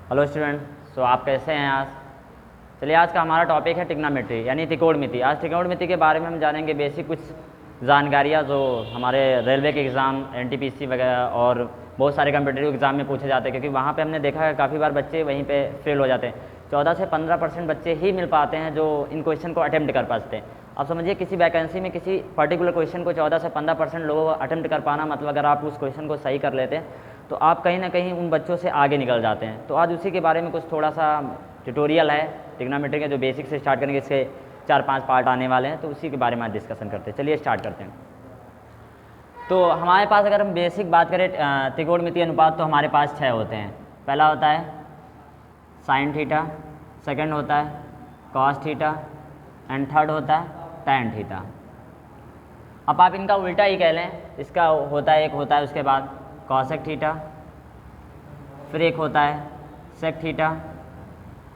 Hello student. सो आप कैसे हैं आज? चलिए, आज का हमारा टॉपिक है ट्रिग्नोमेट्री यानी त्रिकोणमिति। आज त्रिकोणमिति के बारे में हम जानेंगे बेसिक कुछ जानकारियाँ जो हमारे रेलवे के एग्ज़ाम, एनटीपीसी वगैरह और बहुत सारे कम्पिटिटिव एग्ज़ाम में पूछे जाते हैं, क्योंकि वहाँ पे हमने देखा है काफ़ी बार बच्चे वहीं पे फेल हो जाते हैं। 14 से 15% बच्चे ही मिल पाते हैं जो इन क्वेश्चन को अटेम्प्ट कर पाते हैं। अब समझिए, किसी वैकेंसी में किसी पर्टिकुलर क्वेश्चन को 14 से 15% लोगों को अटेम्प्ट कर पाना, मतलब अगर आप उस क्वेश्चन को सही कर लेते हैं तो आप कहीं ना कहीं उन बच्चों से आगे निकल जाते हैं। तो आज उसी के बारे में कुछ थोड़ा सा ट्यूटोरियल है ट्रिग्नोमेट्री के, जो बेसिक से स्टार्ट करेंगे। इसके 4-5 पार्ट आने वाले हैं, तो उसी के बारे में आज डिस्कशन करते हैं। चलिए स्टार्ट करते हैं। तो हमारे पास अगर हम बेसिक बात करें त्रिकोणमितीय अनुपात, तो हमारे पास 6 होते हैं। पहला होता है साइन थीटा, सेकंड होता है कॉस थीटा, एंड थर्ड होता है टैन थीटा। अब आप इनका उल्टा ही कह लें, इसका होता है, एक होता है उसके बाद कॉसेक थीटा, फिर एक होता है सेक थीटा,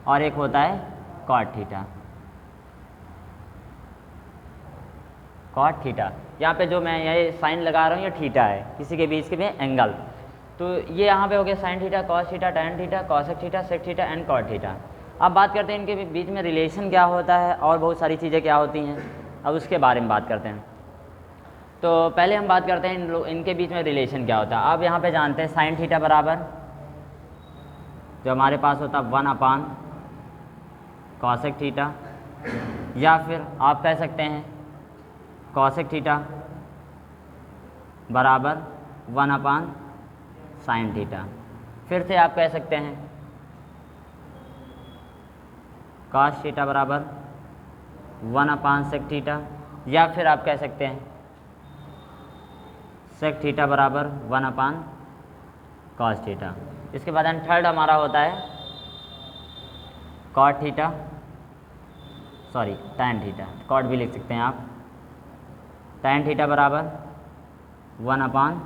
और एक होता है कॉट थीटा। कॉट थीटा, यहाँ पे जो मैं ये साइन लगा रहा हूँ ये थीटा है, किसी के बीच के में एंगल। तो ये यहाँ पे हो गया sine theta, cos theta, tan theta, cosec theta, sec theta and cot theta. अब बात करते हैं इनके बीच में रिलेशन क्या होता है और बहुत सारी चीज़ें क्या होती हैं, अब उसके बारे में बात करते हैं। तो पहले हम बात करते हैं इनके बीच में रिलेशन क्या होता है। आप यहाँ पे जानते हैं साइन थीटा बराबर जो हमारे पास होता है 1 कॉसेक थीटा, या फिर आप कह सकते हैं कॉसेक थीटा बराबर 1 साइन थीटा। फिर से आप कह सकते हैं कॉस थीटा बराबर 1 सेक थीटा, या फिर आप कह सकते हैं सेक थीटा बराबर 1 कॉस थीटा। इसके बाद थर्ड हमारा होता है cot theta, sorry tan theta, cot भी लिख सकते हैं आप। टैन थीटा बराबर 1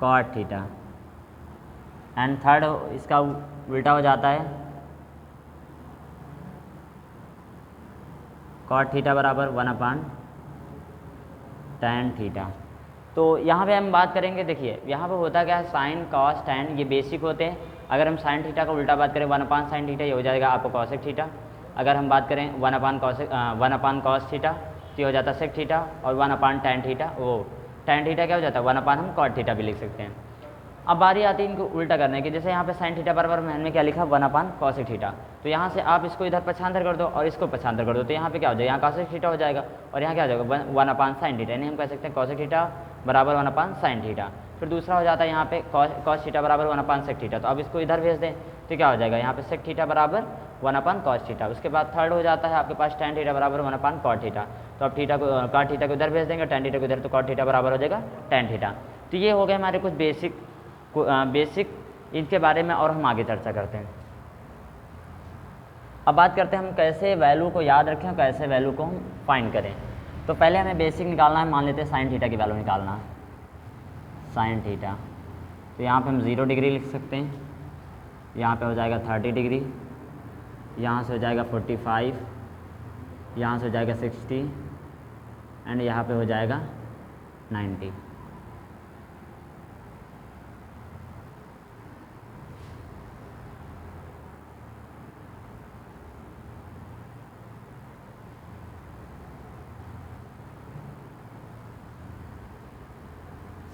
कॉट थीटा, एंड थर्ड इसका उल्टा हो जाता है कॉट थीटा बराबर 1 टैन थीटा। तो यहाँ पे हम बात करेंगे, देखिए यहाँ पे होता क्या है, साइन कॉस टैन ये बेसिक होते हैं। अगर हम साइन थीटा का उल्टा बात करें 1 साइन थीटा, ये हो जाएगा आपको कॉसेक थीटा। अगर हम बात करें 1 कॉस थीटा, तो ये हो जाता है सेक थीटा, और 1 टैन थीटा, वो टैन थीटा क्या हो जाता है 1 हम कॉट थीटा भी लिख सकते हैं। अब बारी आती है इनको उल्टा करने की। जैसे यहाँ पे साइन थीटा बराबर मैंने क्या लिखा 1 कॉसेक थीटा, तो यहाँ से आप इसको इधर पक्षांतर कर दो और इसको पक्षांतर कर दो, तो यहाँ पे क्या हो जाएगा, यहाँ कॉसेक थीटा हो जाएगा और यहाँ क्या हो जाएगा 1 साइन थीटा, यानी हम कह सकते हैं कॉसेक थीटा बराबर 1 साइन थीटा। फिर दूसरा हो जाता है यहाँ पे कॉस थीटा बराबर 1 सेक थीटा, तो अब इसको इधर भेज दें तो क्या हो जाएगा, यहाँ पे सेक थीटा बराबर 1 कॉस थीटा। उसके बाद थर्ड हो जाता है आपके पास टैन थीटा बराबर 1 कॉट थीटा, तो अब थीटा को कॉट थीटा को इधर भेज देंगे, टैन थीटा को इधर, तो कॉट थीटा बराबर हो जाएगा टैन थीटा। तो ये हो गए हमारे कुछ बेसिक इनके बारे में, और हम आगे चर्चा करते हैं। अब बात करते हैं हम कैसे वैल्यू को याद रखें और कैसे वैल्यू को हम फाइंड करें। तो पहले हमें बेसिक निकालना है, मान लेते हैं साइन थीटा की वैल्यू निकालना है, साइन थीटा। तो यहाँ पे हम 0 डिग्री लिख सकते हैं, यहाँ पे हो जाएगा 30 डिग्री, यहाँ से हो जाएगा 45, यहाँ से हो जाएगा 60, एंड यहाँ पे हो जाएगा 90।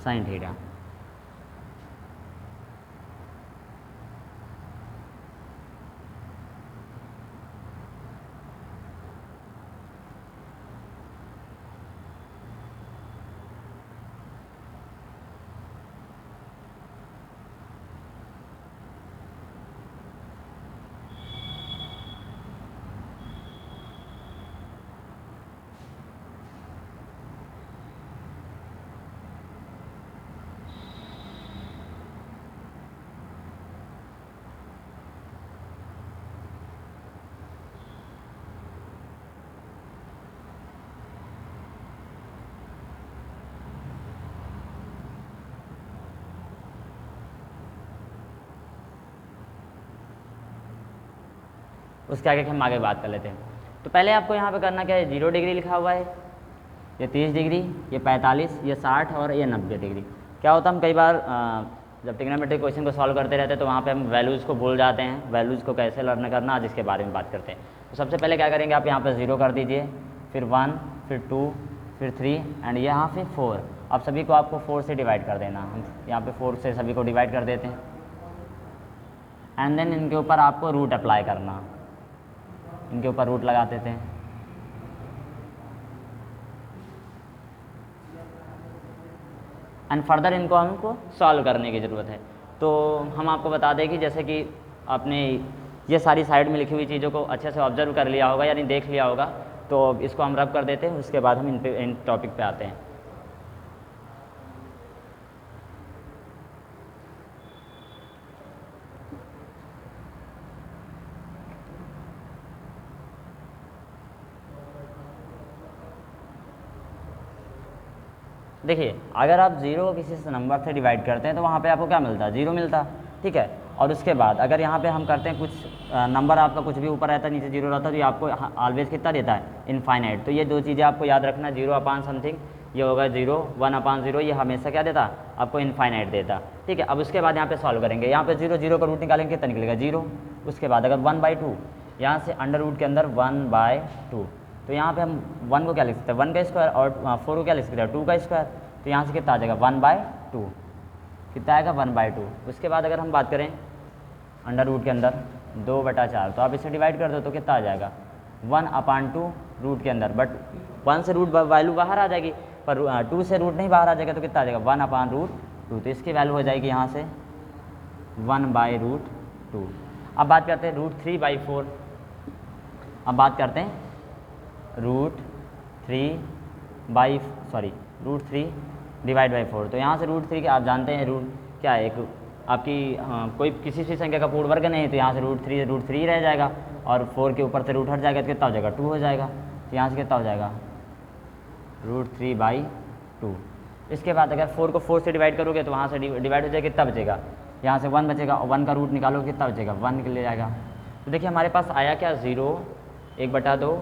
Sine theta. उसके आगे हम आगे बात कर लेते हैं। तो पहले आपको यहाँ पे करना क्या है, 0 डिग्री लिखा हुआ है, ये 30 डिग्री, ये 45, ये 60 और ये 90 डिग्री। क्या होता है, हम कई बार जब ट्रिग्नोमेट्रिक क्वेश्चन को सॉल्व करते रहते हैं तो वहाँ पे हम वैल्यूज़ को भूल जाते हैं, वैल्यूज़ को कैसे लर्न करना आज इसके बारे में बात करते हैं। तो सबसे पहले क्या करेंगे, आप यहाँ पे 0 कर दीजिए, फिर 1, फिर 2, फिर 3 एंड यहाँ पे 4। अब सभी को आपको 4 से डिवाइड कर देना, हम यहाँ पे 4 से सभी को डिवाइड कर देते हैं एंड देन इनके ऊपर आपको रूट अप्लाई करना, इनके ऊपर रूट लगा देते हैं। एंड फर्दर इनको हमको सॉल्व करने की ज़रूरत है। तो हम आपको बता दें कि जैसे कि आपने ये सारी साइड में लिखी हुई चीज़ों को अच्छे से ऑब्जर्व कर लिया होगा, यानी देख लिया होगा, तो इसको हम रब कर देते हैं, उसके बाद हम इन टॉपिक पे आते हैं। देखिए, अगर आप 0 को किसी से नंबर से डिवाइड करते हैं तो वहाँ पे आपको क्या मिलता है, 0 मिलता, ठीक है। और उसके बाद अगर यहाँ पे हम करते हैं कुछ नंबर आपका कुछ भी ऊपर रहता है नीचे 0 रहता है तो ये आपको ऑलवेज कितना देता है, इनफाइनाइट। तो ये दो चीज़ें आपको याद रखना, 0 अपान समथिंग ये होगा 0, 1 अपान 0 ये हमेशा क्या देता, आपको इनफाइनाइट देता, ठीक है। अब उसके बाद यहाँ पे सॉल्व करेंगे, यहाँ पे 0 0 का रूट निकालेंगे, कितना निकलेगा 0। उसके बाद अगर 1/2 यहाँ से अंडर रूट के अंदर 1/2, तो यहाँ पे हम 1 को क्या लिख सकते हैं, 1 का स्क्वायर, और 4 को क्या लिख सकते हैं, 2 का स्क्वायर। तो यहाँ से कितना आ जाएगा 1/2, कितना आएगा 1/2। उसके बाद अगर हम बात करें अंडर रूट के अंदर 2/4, तो आप इसे डिवाइड कर दो तो कितना आ जाएगा 1/2 रूट के अंदर, बट 1 से रूट वैल्यू बाहर आ जाएगी, पर 2 से रूट नहीं बाहर आ जाएगा, तो कितना आ जाएगा 1/2। तो इसकी वैल्यू हो जाएगी यहाँ से 1/√2। अब बात करते हैं √3/4। अब बात करते हैं √3 डिवाइड बाई 4। तो यहाँ से √3 के आप जानते हैं रूट क्या है, एक आपकी कोई किसी भी संख्या का पूर्ण वर्ग नहीं है, तो यहाँ से √3 रह जाएगा, और 4 के ऊपर से रूट हट जाएगा तो कितना हो जाएगा 2 हो जाएगा। तो यहाँ से कितना हो जाएगा √3/2। इसके बाद अगर 4 को 4 से डिवाइड करोगे तो वहाँ से डिवाइड हो जाएगा, कितना बचेगा, यहाँ से 1 बचेगा, और 1 का रूट निकालो कितना बचेगा 1 निकल जाएगा। तो देखिए हमारे पास आया क्या 0, 1/2,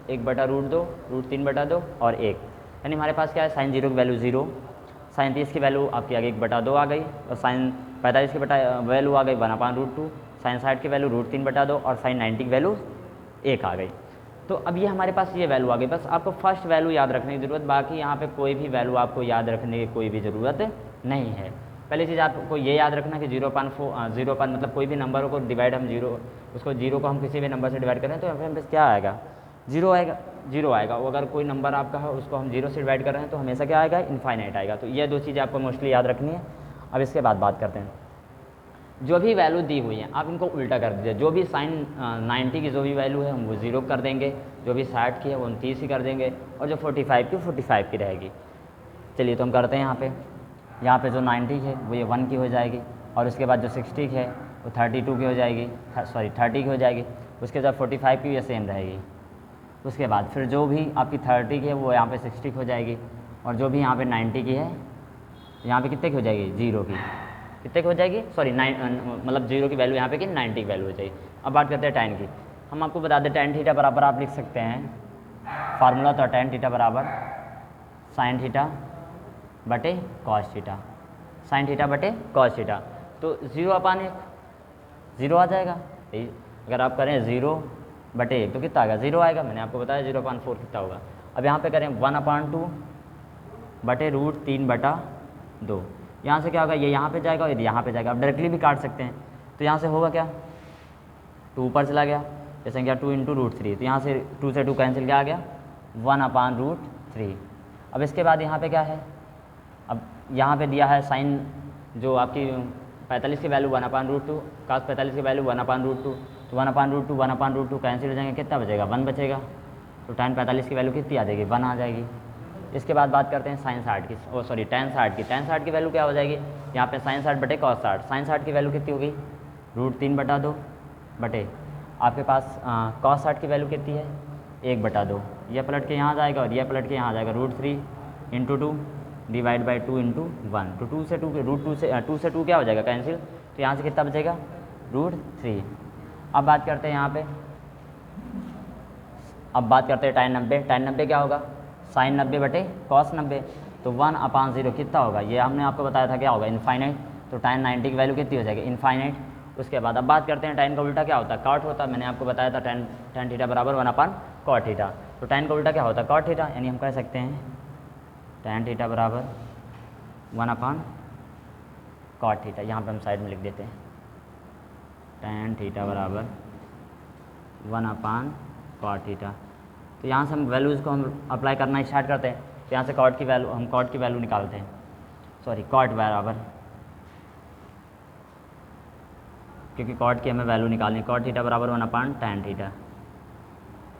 1/√2, √3/2 और 1, यानी हमारे पास क्या है साइन 0 की वैल्यू 0, साइन 30 की वैल्यू आपकी आ गई 1/2 आ गई, और साइन 45 की वैल्यू आ गई 1/√2, साइन 60 की वैल्यू √3/2 और साइन 90 की वैल्यू 1 आ गई। तो अब ये हमारे पास ये वैल्यू आ गई, बस आपको फर्स्ट वैल्यू याद रखने की ज़रूरत, बाकी यहाँ पे कोई भी वैल्यू आपको याद रखने की कोई भी ज़रूरत नहीं है। पहली चीज़ आपको ये याद रखना कि 0/4 मतलब कोई भी नंबर को डिवाइड हम 0 को हम किसी भी नंबर से डिवाइड करें तो यहाँ पे क्या आएगा 0 आएगा, 0 आएगा। अगर कोई नंबर आपका है उसको हम 0 से डिवाइड कर रहे हैं तो हमेशा क्या आएगा इनफाइनाइट आएगा। तो ये दो चीज़ें आपको मोस्टली याद रखनी है। अब इसके बाद बात करते हैं, जो भी वैल्यू दी हुई है आप इनको उल्टा कर दीजिए। जो भी साइन 90 की जो भी वैल्यू है हम वो 0 कर देंगे, जो भी 60 की है वो 29 ही कर देंगे, और जो 45 की 45 की रहेगी। चलिए तो हम करते हैं यहाँ पे जो 90 है वो ये 1 की हो जाएगी, और उसके बाद जो 60 है वो 32 की हो जाएगी, 30 की हो जाएगी। उसके बाद 45 की ये सेम रहेगी। उसके बाद फिर जो भी आपकी 30 की है वो यहाँ पे 60 की हो जाएगी, और जो भी यहाँ पे 90 की है यहाँ पे कितने की हो जाएगी 0 की, कितने की हो जाएगी मतलब 0 की वैल्यू यहाँ पे कि 90 की वैल्यू हो जाएगी। अब बात करते हैं tan की। हम आपको बता दें tan थीटा बराबर आप लिख सकते हैं, फार्मूला तो tan थीटा बराबर sin थीटा बटे cos थीटा, sin थीटा बटे cos थीटा। तो 0/1 0 आ जाएगा। अगर आप करें 0/1 तो कितना आएगा 0 आएगा, मैंने आपको बताया 0/4 कितना होगा। अब यहाँ पे करें 1/2 बटे √3/2, यहाँ से क्या होगा ये यहाँ पे जाएगा और यहाँ पे जाएगा। आप डायरेक्टली भी काट सकते हैं, तो यहाँ से होगा क्या 2 ऊपर चला गया, जैसे क्या 2 × √3, तो यहाँ से 2 से 2 कैंसिल क्या आ गया 1/√3। अब इसके बाद यहाँ पे क्या है, अब यहाँ पे दिया है साइन जो आपकी 45 की वैल्यू 1/√2, cos 45 की वैल्यू 1/√2, तो 1/√2 कैंसिल हो जाएंगे, कितना बचेगा 1 बचेगा। तो tan 45 की वैल्यू कितनी आ जाएगी 1 आ जाएगी। इसके बाद बात करते हैं sin 60 की, tan 60 की। tan 60 की वैल्यू क्या हो जाएगी, यहाँ पे sin 60 बटे cos 60, sin 60 की वैल्यू कितनी होगी √3/2 बटे आपके पास cos 60 की वैल्यू कितनी है 1/2। यह पलट के यहाँ जाएगा और यह पलट के यहाँ जाएगा √3 × 2 डिवाइड बाई 2 × 1। तो 2 से 2 क्या हो जाएगा कैंसिल, तो यहाँ से कितना बचेगा √3। अब बात करते हैं यहाँ पे, अब बात करते हैं tan 90 क्या होगा sin 90 बटे cos 90, तो 1/0 कितना होगा, ये हमने आपको बताया था क्या होगा इनफाइनाइट। तो tan 90 की वैल्यू कितनी हो जाएगी, इनफाइनाइट। उसके बाद अब बात करते हैं tan का उल्टा क्या होता है, कॉट होता है। मैंने आपको बताया था tan थीटा बराबर 1/cot थीटा। तो tan का उल्टा क्या होता है, cot थीटा, यानी हम कह सकते हैं tan थीटा बराबर 1/cot थीटा। यहाँ पे हम साइड में लिख देते हैं tan थीटा बराबर 1/cot थीटा। तो यहाँ से हम वैल्यूज़ को हम अप्लाई करना स्टार्ट करते हैं। तो यहाँ से कॉट की वैल्यू, हम कॉट की वैल्यू निकालते हैं, सॉरी कॉट बराबर, क्योंकि कॉट की हमें वैल्यू निकालनी है, कॉट थीटा बराबर 1/tan थीटा।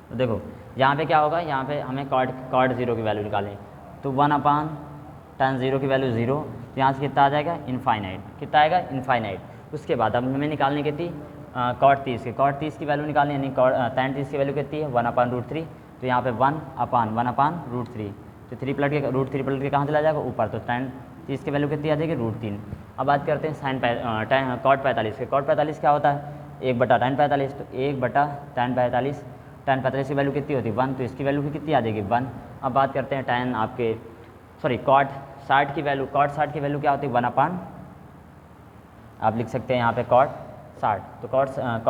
तो देखो यहाँ पे क्या होगा, यहाँ पे हमें कॉट 0 की वैल्यू निकालनी है। तो 1/tan 0 की वैल्यू 0, तो यहाँ से कितना आ जाएगा, इनफाइनाइट। कितना आएगा, इनफाइनाइट। उसके बाद अब हमें निकालनी कितनी, कॉट 30 की, कॉट 30 की वैल्यू निकालनी है, यानी tan 30 की वैल्यू कितनी है, 1/√3। तो यहाँ पे 1/√3, तो 3 पलट के √3 पलट के कहाँ चला जाएगा, ऊपर। तो tan 30 की वैल्यू कितनी आ जाएगी, √3। अब बात करते हैं कॉट 45 के। कॉट 45 क्या होता है, 1/tan 45। तो 1/tan 45, tan 45 की वैल्यू कितनी होती है, 1। तो इसकी वैल्यू कितनी आ जाएगी, 1। अब बात करते हैं tan आपके कॉट 60 की वैल्यू। कॉट 60 की वैल्यू क्या होती है, 1/, आप लिख सकते हैं यहाँ पे कॉट 60। तो कॉट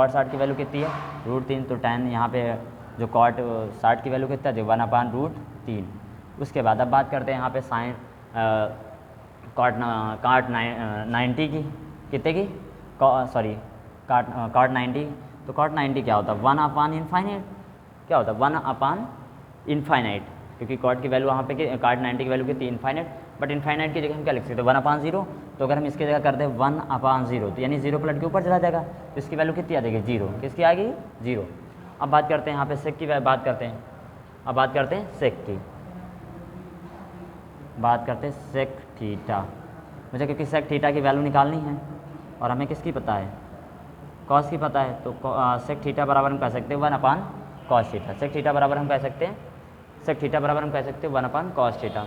60 की वैल्यू कितनी है, √3। तो tan यहाँ पे जो कॉट 60 की वैल्यू कितना है, 1/√3। उसके बाद अब बात करते हैं यहाँ पे साइन कॉट 90 की, कितने की, सॉरी कॉट 90। तो कॉट 90 क्या होता है, 1/इनफाइनाइट। क्या होता है, 1/इनफाइनाइट, क्योंकि कॉट की वैल्यू वहाँ पे कॉट 90 की वैल्यू कितनी, इनफाइनाइट। बट इनफाइनाइट की जगह हम क्या लिख सकते हैं, 1/0। तो अगर हम इसकी जगह करते हैं 1/0, तो यानी 0 पलट के ऊपर चला जाएगा, तो इसकी वैल्यू कितनी आ जाएगी, 0। किसकी आ गई, 0। अब बात करते हैं यहाँ पे सेक की बात करते हैं। अब बात करते हैं सेक की, बात करते हैं सेक थीटा। मुझे क्योंकि सेक थीटा की वैल्यू निकालनी है और हमें किसकी पता है, कॉस की पता है। तो सेक थीटा बराबर हम कह सकते हैं 1/cos थीटा। सेक थीटा बराबर हम कह सकते हैं, सेक थीटा बराबर हम कह सकते हैं 1/cos थीटा।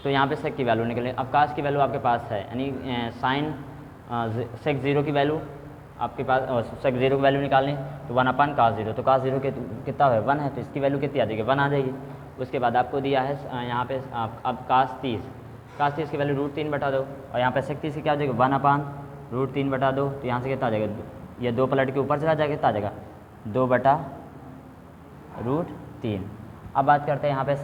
तो यहाँ पे सेक की वैल्यू निकले। अब कास की वैल्यू आपके पास है, यानी साइन सेक 0 की वैल्यू आपके पास, सेक 0 की वैल्यू निकालनी, तो 1/cos 0। तो cos 0 कितना है, 1 है, तो इसकी वैल्यू कितनी आ जाएगी, 1 आ जाएगी। उसके बाद आपको दिया है यहाँ पे अब cos 30 की वैल्यू √3/2, और यहाँ पे सेक 30 की क्या हो जाएगी, 1/√3/2। तो यहाँ से कितना आ जाएगा, ये 2 पलट के ऊपर चला जाएगा, कितना आ जाएगा, 2/√3। अब बात करते हैं यहाँ पे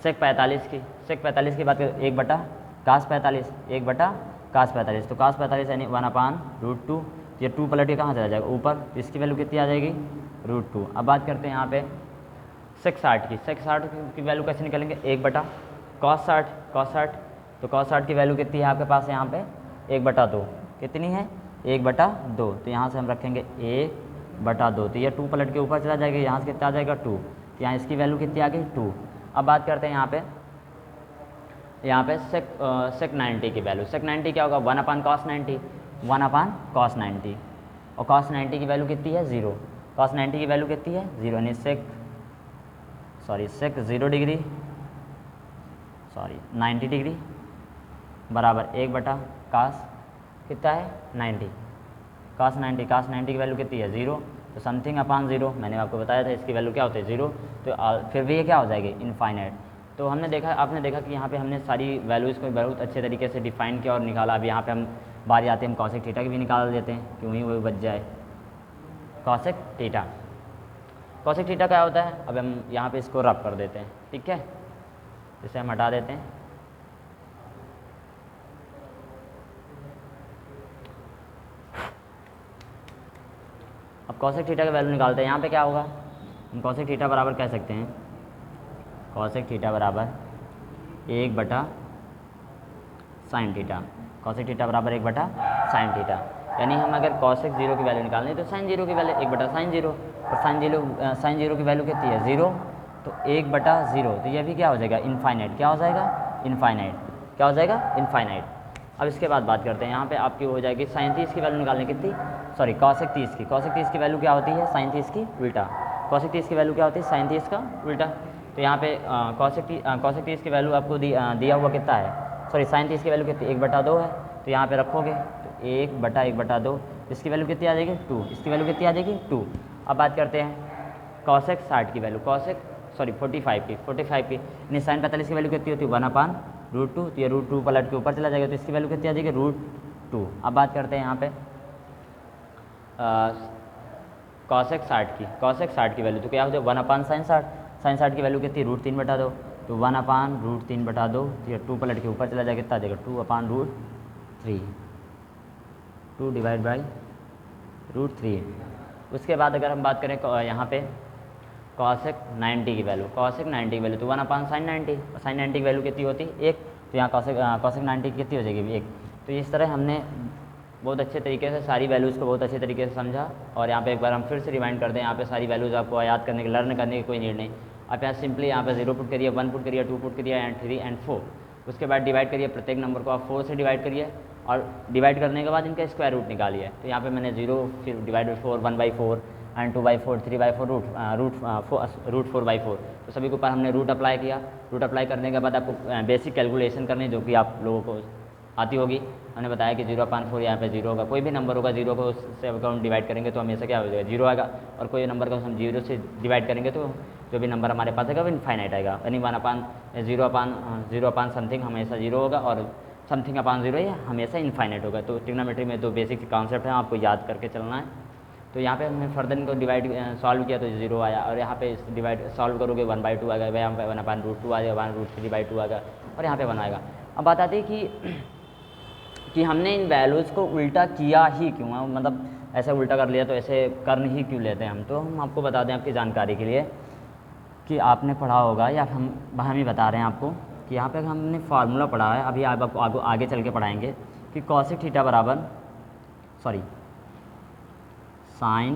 सेक 45 की। सेक 45 की बात करें, 1/cos 45, 1/cos 45। तो cos 45 यानी 1/√2। ये 2 पलट के कहाँ चला जाएगा, ऊपर। तो इसकी वैल्यू कितनी आ जाएगी, √2। अब बात करते हैं यहाँ पे सेक 60 की। सेक 60 की वैल्यू कैसे निकलेंगे, 1/cos 60। तो cos 60 की वैल्यू कितनी है आपके पास, यहाँ पे 1/2। कितनी है, 1/2। तो यहाँ से हम रखेंगे 1/2। तो ये 2 पलट के ऊपर चला जाएगा, यहाँ से कितना आ जाएगा, 2। तो यहाँ इसकी वैल्यू कितनी आ गई, 2। अब बात करते हैं यहाँ पे सेक 90 की वैल्यू। सेक 90 क्या होगा, 1/cos 90, 1/cos 90। और cos 90 की वैल्यू कितनी है, 0। cos 90 की वैल्यू कितनी है, 0, यानी सेक 0 डिग्री, 90 डिग्री बराबर 1/cos कितना है, 90। cos 90 की वैल्यू कितनी है, 0। तो समथिंग अपॉन 0, मैंने आपको बताया था इसकी वैल्यू क्या होती है, 0। तो फिर भी ये क्या हो जाएगी, इनफाइनाइट। तो आपने देखा कि यहाँ पे हमने सारी वैल्यूज़ को बहुत अच्छे तरीके से डिफाइन किया और निकाला। अब यहाँ पे हम बारी आते हैं, हम कॉसेक थीटा की भी निकाल देते हैं, क्यों ही वो बच जाए। कॉसेक थीटा क्या होता है, अब हम यहाँ पे इसको रब कर देते हैं, ठीक है, इसे हम हटा देते हैं। अब कॉसेक थीटा का वैल्यू निकालते हैं। यहाँ पे क्या होगा, हम कॉसेक थीटा बराबर कह सकते हैं, कॉसेक थीटा बराबर 1/sin थीटा। कॉसेक थीटा बराबर 1/sin थीटा, यानी हम अगर कॉसेक 0 की वैल्यू निकालनी है तो sin 0 की वैल्यू 1/sin 0। और sin 0 की वैल्यू कितनी है, 0। तो 1/0, तो ये भी क्या हो जाएगा, इनफाइनाइट। क्या हो जाएगा, इनफाइनाइट। क्या हो जाएगा, इनफाइनाइट। अब इसके बाद बात करते हैं, यहाँ पे आपकी हो जाएगी sin 30 की वैल्यू निकालनी कितनी, सॉरी कॉसेक 30 की। कॉसेक 30 की वैल्यू क्या होती है, sin 30 की उल्टा। कॉसेक 30 की वैल्यू क्या होती है, sin 30 का उल्टा। तो यहाँ पे कॉसेक 30 की वैल्यू आपको दिया हुआ कितना है, सॉरी sin 30 की वैल्यू कितनी, 1/2 है। तो यहाँ पे रखोगे तो 1/1/2, इसकी वैल्यू कितनी आ जाएगी, 2। इसकी वैल्यू कितनी आ जाएगी, 2। अब बात करते हैं कॉसेक 60 की वैल्यू, 45 की, यानी sin 45 की वैल्यू कितनी होती है, 1/√2। रूट 2, तो ये रूट 2 पलट के ऊपर चला जाएगा, तो इसकी वैल्यू कितनी आ जाएगी रूट 2। अब बात करते हैं यहाँ पे कॉसेक 60 की, कॉसेक 60 की वैल्यू तो क्या हो जाए 1/sin 60, sin 60 की वैल्यू कितनी रूट 3 बटा 2, तो 1/√3 बटा 2, तो ये 2 पलट के ऊपर चला जाएगा, कितना आ जाएगा 2/√3, 2 डिवाइड बाई √3। उसके बाद अगर हम बात करें यहाँ पे कॉसेक 90 की वैल्यू, कॉसेक 90 की वैल्यू तो 1/sin 90, sin 90 की वैल्यू कितनी होती है 1, तो यहाँ कॉसेक 90 की कितनी हो जाएगी 1। तो इस तरह हमने बहुत अच्छे तरीके से सारी वैल्यूज़ को बहुत अच्छे तरीके से समझा। और यहाँ पे एक बार हम फिर से रिमाइंड कर दें, यहाँ पे सारी वैल्यूज़ आपको याद करने की, लर्न करने की कोई नीड नहीं। आप यहाँ सिंपली यहाँ पे 0 पुट करिए, 1 पुट करिए, 2 पुट करिए एंड 3 एंड 4। उसके बाद डिवाइड करिए, प्रत्येक नंबर को आप 4 से डिवाइड करिए और डिवाइड करने के बाद इनका स्क्वायर रूट निकालिए। तो यहाँ पे मैंने 0 फिर डिवाइड बाई 4, 1/4 एंड 2/4, 3/4 रूट 4/4। तो सभी के ऊपर हमने रूट अप्लाई किया। रूट अप्लाई करने के बाद आपको बेसिक कैलकुलेशन करनी जो कि आप लोगों को आती होगी। हमने बताया कि 0/4 यहाँ पे 0 होगा, कोई भी नंबर होगा 0 को उससे अगर हम डिवाइड करेंगे तो हमेशा क्या हो जाएगा 0 आएगा, और कोई नंबर को हम 0 से डिवाइड करेंगे तो जो भी नंबर हमारे पास आएगा वो इनफाइनाइट आएगा, यानी 1/0 समथिंग हमेशा 0 होगा और समथिंग अपॉन 0 ये हमेशा इनफाइनाइट होगा। तो ट्रिग्नोमेट्री में दो बेसिक कॉन्सेप्ट हैं, आपको याद करके चलना है। तो यहाँ पे हमने फर्दर इनको डिवाइड सॉल्व किया तो 0 आया, और यहाँ पे डिवाइड सॉल्व करोगे 1/2 आएगा, यहाँ पे 1/√2 आ जाएगा, 1/√3/2 आएगा, और यहाँ पे 1 आएगा। अब बात आती है कि हमने इन वैल्यूज़ को उल्टा किया ही क्यों है, मतलब ऐसे उल्टा कर लिया तो ऐसे करने ही क्यों लेते हैं हम। तो हम आपको बता दें आपकी जानकारी के लिए कि आपने पढ़ा होगा या हम ही बता रहे हैं आपको कि यहाँ पे हमने फार्मूला पढ़ा है, अभी आप आपको आगे चल के पढ़ाएंगे कि कॉसेक थीटा बराबर साइन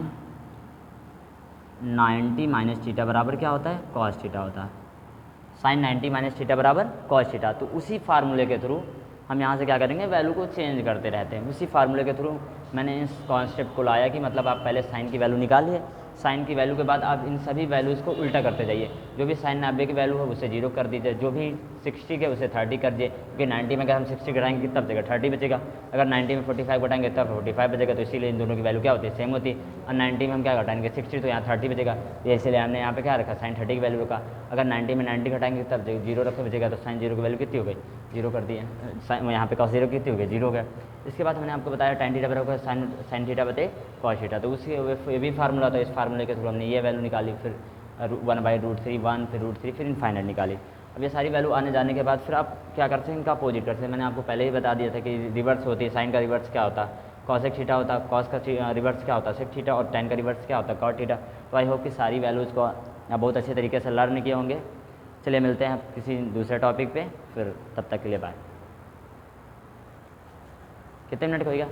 90 माइनस थीटा बराबर क्या होता है कॉस थीटा होता है। साइन 90 माइनस थीटा बराबर कॉस थीटा। तो उसी फार्मूले के थ्रू हम यहाँ से क्या करेंगे वैल्यू को चेंज करते रहते हैं। उसी फार्मूले के थ्रू मैंने इस कॉन्सेप्ट को लाया कि मतलब आप पहले साइन की वैल्यू निकालिए, साइन की वैल्यू के बाद आप इन सभी वैल्यूज़ को उल्टा करते जाइए। जो भी साइन 90 की वैल्यू है उसे 0 कर दीजिए, जो भी 60 के उसे 30 कर दीजिए, क्योंकि 90 में अगर हम 60 घटाएंगे तब बचेगा 30 बचेगा, अगर 90 में 45 घटाएंगे तब 45 बचेगा। तो इसीलिए इन दोनों की वैल्यू क्या होती है सेम होती है। और 90 में हम क्या घटाएंगे 60, तो यहाँ 30 बचेगा, तो इसीलिए हमने यहाँ पे क्या रखा साइन 30 की वैल्यू रखा। अगर 90 में 90 घटाएंगे तब 0 रखे बचेगा, तो साइन 0 की वैल्यू कितनी हो गई 0 कर दी है, यहाँ पे कॉस 0 कितनी हो गई 0 हो गया। इसके बाद मैंने आपको बताया tan थीटा बराबर साइन थीटा बटे कॉस थीटा। तो उसके ये भी फार्मूला था, इस फार्मूले के थ्रू हमने ये वैल्यू निकाली, फिर 1/√3 1 फिर √3 फिर इनफाइनाइट निकाली। अब ये सारी वैल्यू आने जाने के बाद फिर आप क्या करते हैं इनका अपोजिट करते हैं। मैंने आपको पहले ही बता दिया था कि रिवर्स होती है, साइन का रिवर्स क्या होता है कॉसेक थीटा होता है, कॉस का रिवर्स क्या होता है सेक थीटा, और tan का रिवर्स क्या होता है कॉट थीटा। तो आई होप कि सारी वैल्यूज़ को आप बहुत अच्छे तरीके से लर्न किए होंगे। चलिए मिलते हैं किसी दूसरे टॉपिक पे, फिर तब तक के लिए बाय। कितने मिनट होगा?